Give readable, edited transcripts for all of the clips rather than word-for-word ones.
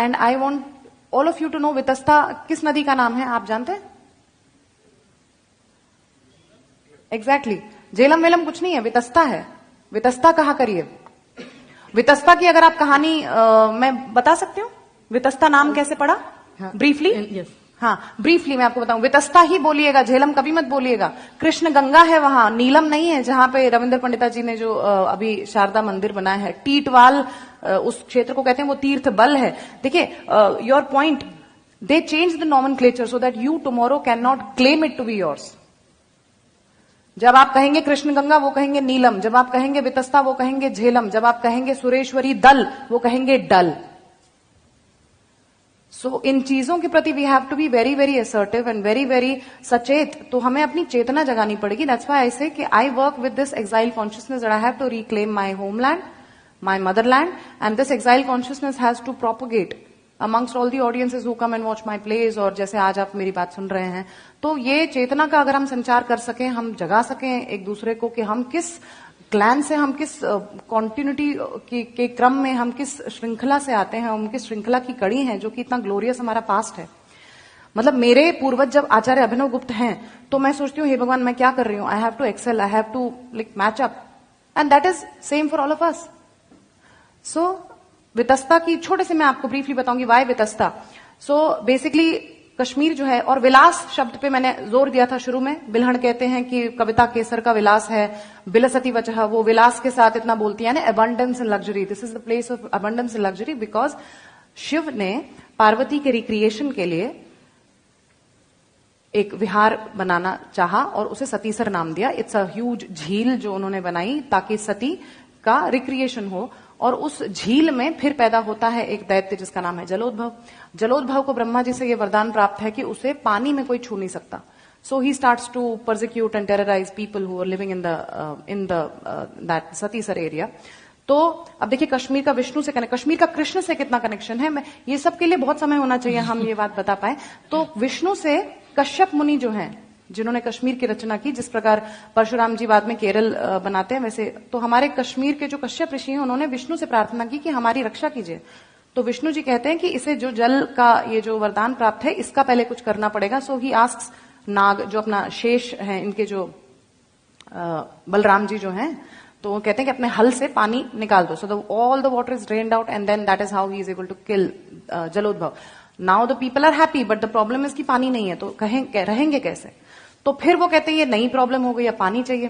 And I want all of you to know Vitasta किस नदी का नाम है, आप जानते हैं? एग्जैक्टली झेलम वेलम कुछ नहीं है, वितस्ता है। वितस्ता कहा करिए। वितस्ता की अगर आप कहानी मैं बता सकती हूँ, वितस्ता नाम कैसे पड़ा ब्रीफली? हाँ, ब्रीफली मैं आपको बताऊं। वितस्ता ही बोलिएगा, झेलम कभी मत बोलिएगा। कृष्ण गंगा है वहां, नीलम नहीं है, जहां पे रविंद्र पंडिता जी ने जो अभी शारदा मंदिर बनाया है। टीटवाल उस क्षेत्र को कहते हैं, वो तीर्थ बल है। देखिए, your point, they change the nomenclature so that you tomorrow can not claim it to be yours. जब आप कहेंगे कृष्ण गंगा, वो कहेंगे नीलम। जब आप कहेंगे वितस्ता, वो कहेंगे झेलम। जब आप कहेंगे सुरेश्वरी दल, वो कहेंगे डल। सो इन चीजों के प्रति we have to be very very assertive and very very सचेत। तो हमें अपनी चेतना जगानी पड़ेगी। दैट्स व्हाई आई से कि I work with this exile consciousness that I have to reclaim my homeland, my motherland, and this exile consciousness has to propagate amongst all the audiences who come and watch my plays, और जैसे आज आप मेरी बात सुन रहे हैं। तो ये चेतना का अगर हम संचार कर सकें, हम जगा सकें एक दूसरे को कि हम किस क्लैन से, हम किस कॉन्टिन्यूटी के क्रम में, हम किस श्रृंखला से आते हैं, हम किस श्रृंखला की कड़ी हैं जो कि इतना ग्लोरियस हमारा पास्ट है। मतलब मेरे पूर्वज जब आचार्य अभिनव गुप्त हैं, तो मैं सोचती हूँ हे भगवान मैं क्या कर रही हूँ, I have to excel, I have to like match up, and that is same for all of us. So Vitasta की छोटे से मैं आपको ब्रीफली बताऊंगी why Vitasta. So basically Kashmir जो है, और विलास शब्द पे मैंने जोर दिया था शुरू में। बिल्हण कहते हैं कि कविता केसर का विलास है, बिलसती वचह, वो विलास के साथ इतना बोलती है ना, abundance and luxury. This is the place of abundance and luxury because Shiv ने पार्वती के रिक्रिएशन के लिए एक विहार बनाना चाहा और उसे सतीसर नाम दिया। इट्स अ ह्यूज झील जो उन्होंने बनाई ताकि सती का रिक्रिएशन हो, और उस झील में फिर पैदा होता है एक दैत्य जिसका नाम है जलोद्भव। जलोद्भव को ब्रह्मा जी से यह वरदान प्राप्त है कि उसे पानी में कोई छू नहीं सकता। So he starts to persecute and terrorise people who are living in the that Satisar area. तो अब देखिए कश्मीर का विष्णु से कश्मीर का कृष्ण से कितना कनेक्शन है। मैं ये सब के लिए बहुत समय होना चाहिए हम ये बात बता पाए। तो विष्णु से कश्यप मुनि जो हैं, जिन्होंने कश्मीर की रचना की, जिस प्रकार परशुराम जी बाद में केरल बनाते हैं, वैसे तो हमारे कश्मीर के जो कश्यप ऋषि हैं उन्होंने विष्णु से प्रार्थना की कि हमारी रक्षा कीजिए। तो विष्णु जी कहते हैं कि इसे जो जल का ये जो वरदान प्राप्त है, इसका पहले कुछ करना पड़ेगा। सो ही आस्क्स नाग, जो अपना शेष है, इनके जो बलराम जी जो हैं, तो वो कहते हैं कि अपने हल से पानी निकाल दो। So all the water is drained out and then that is how he is able to kill Jalodbhav. Now the people are happy, but the problem is कि पानी नहीं है, तो रहेंगे कैसे? तो फिर वो कहते हैं ये नई प्रॉब्लम हो गई, अब पानी चाहिए।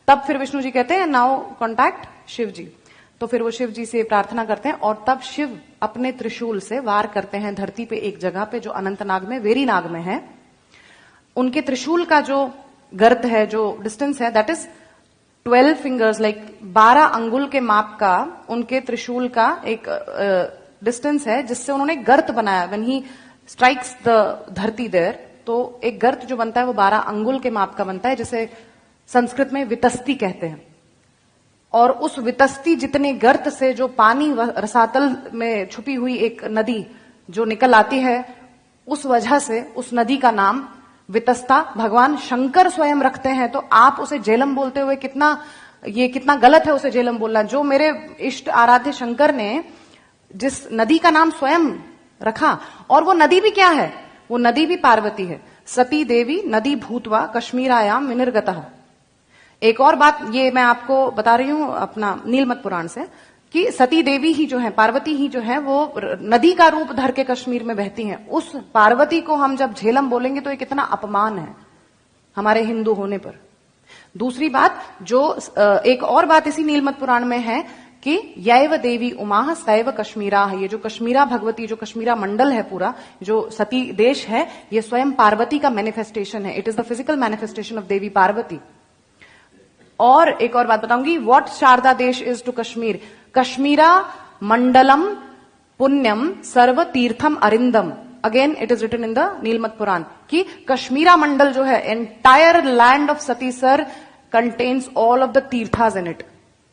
तब फिर विष्णु जी कहते हैं नाउ कॉन्टैक्ट शिव जी। तो फिर वो शिव जी से प्रार्थना करते हैं, और तब शिव अपने त्रिशूल से वार करते हैं धरती पे एक जगह पे जो अनंतनाग में, वेरीनाग में है। उनके त्रिशूल का जो गर्त है, जो डिस्टेंस है, दैट इज 12 फिंगर्स, लाइक 12 अंगुल के माप का उनके त्रिशूल का एक डिस्टेंस है, जिससे उन्होंने गर्त बनाया। व्हेन ही स्ट्राइक्स द धरती देयर, तो एक गर्त जो बनता है वो 12 अंगुल के माप का बनता है, जिसे संस्कृत में वितस्ती कहते हैं। और उस वितस्ती जितने गर्त से जो पानी रसातल में छुपी हुई एक नदी जो निकल आती है, उस वजह से उस नदी का नाम वितस्ता भगवान शंकर स्वयं रखते हैं। तो आप उसे झेलम बोलते हुए कितना गलत है उसे झेलम बोलना। जो मेरे इष्ट आराध्य शंकर ने जिस नदी का नाम स्वयं रखा, और वो नदी भी क्या है, वो नदी भी पार्वती है। सती देवी नदी भूतवा कश्मीरायाम विनिर्गतः। एक और बात ये मैं आपको बता रही हूं अपना नीलमत पुराण से, कि सती देवी ही जो है, पार्वती ही जो है, वो नदी का रूप धर के कश्मीर में बहती हैं। उस पार्वती को हम जब झेलम बोलेंगे तो ये कितना अपमान है हमारे हिंदू होने पर। दूसरी बात, जो एक और बात इसी नीलमत पुराण में है कि यैव देवी उमा सैव कश्मीरा, ये जो कश्मीरा भगवती, जो कश्मीरा मंडल है पूरा, जो सती देश है, ये स्वयं पार्वती का मैनिफेस्टेशन है। It is the physical manifestation of Devi Parvati. और एक और बात बताऊंगी, what Sharada Desh is to Kashmir, Kashmira मंडलम पुण्यम सर्व तीर्थम अरिंदम। Again it is written in the Nilamata Purana कि कश्मीरा मंडल जो है, entire land of Satisar contains all of the tirthas in it.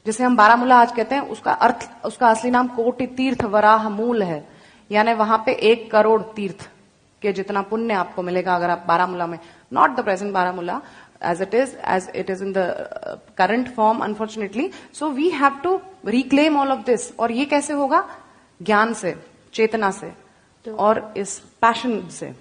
जिसे हम बारामूला आज कहते हैं, उसका अर्थ, उसका असली नाम कोटि तीर्थ वराह मूल है। यानी वहां पे 1 करोड़ तीर्थ के जितना पुण्य आपको मिलेगा अगर आप बारामूला में, not the present Baramulla as it is in the current form unfortunately. So we have to reclaim all of this. और ये कैसे होगा? ज्ञान से, चेतना से और इस पैशन से।